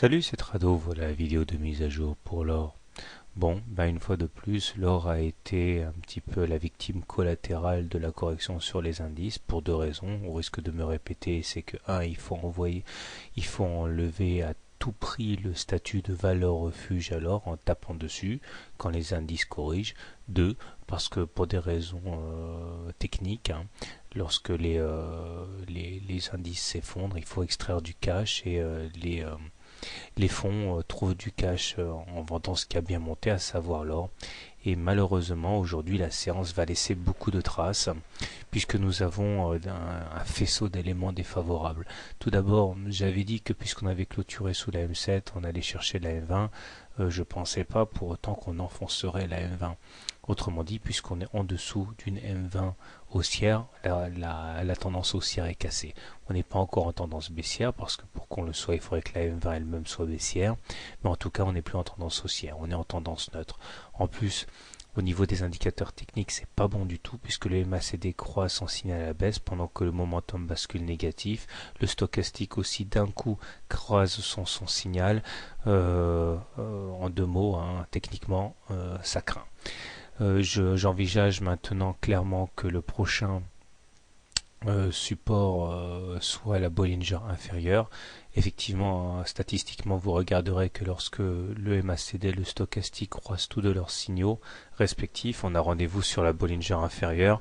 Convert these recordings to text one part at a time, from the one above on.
Salut, c'est Trado, voilà la vidéo de mise à jour pour l'or. Bon, une fois de plus, l'or a été un petit peu la victime collatérale de la correction sur les indices pour deux raisons. Au risque de me répéter, c'est que il faut enlever à tout prix le statut de valeur refuge à l'or en tapant dessus quand les indices corrigent. Deux, parce que pour des raisons techniques, lorsque les indices s'effondrent, il faut extraire du cash et les fonds trouvent du cash en vendant ce qui a bien monté, à savoir l'or. Et malheureusement, aujourd'hui, la séance va laisser beaucoup de traces, puisque nous avons un faisceau d'éléments défavorables. Tout d'abord, j'avais dit que puisqu'on avait clôturé sous la M7, on allait chercher la M20. Je ne pensais pas pour autant qu'on enfoncerait la M20. Autrement dit, puisqu'on est en dessous d'une M20 haussière, la tendance haussière est cassée. On n'est pas encore en tendance baissière, parce que pour qu'on le soit, il faudrait que la M20 elle-même soit baissière. Mais en tout cas, on n'est plus en tendance haussière, on est en tendance neutre. En plus, au niveau des indicateurs techniques, c'est pas bon du tout, puisque le MACD croît sans signal à la baisse, pendant que le momentum bascule négatif. Le stochastique aussi, d'un coup, croise son signal. En deux mots, techniquement, ça craint. J'envisage maintenant clairement que le prochain support soit la Bollinger inférieure. Effectivement, statistiquement, vous regarderez que lorsque le MACD et le stochastique croisent tous de leurs signaux respectifs, on a rendez-vous sur la Bollinger inférieure.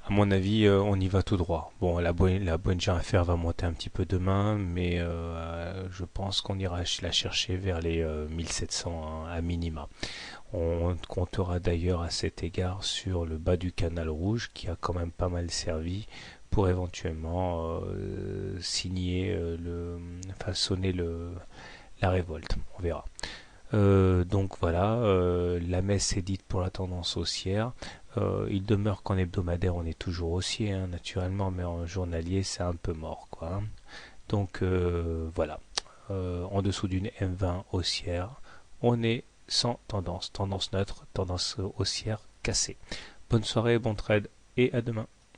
À mon avis, on y va tout droit. Bon, la Bollinger inférieure va monter un petit peu demain, mais je pense qu'on ira la chercher vers les 1700 à minima. On comptera d'ailleurs à cet égard sur le bas du canal rouge qui a quand même pas mal servi pour éventuellement sonner la révolte. On verra. Donc voilà, la messe est dite pour la tendance haussière. Il demeure qu'en hebdomadaire on est toujours haussier, naturellement, mais en journalier c'est un peu mort, quoi. Donc voilà, en dessous d'une M20 haussière, on est sans tendance neutre, tendance haussière cassée. Bonne soirée, bon trade et à demain.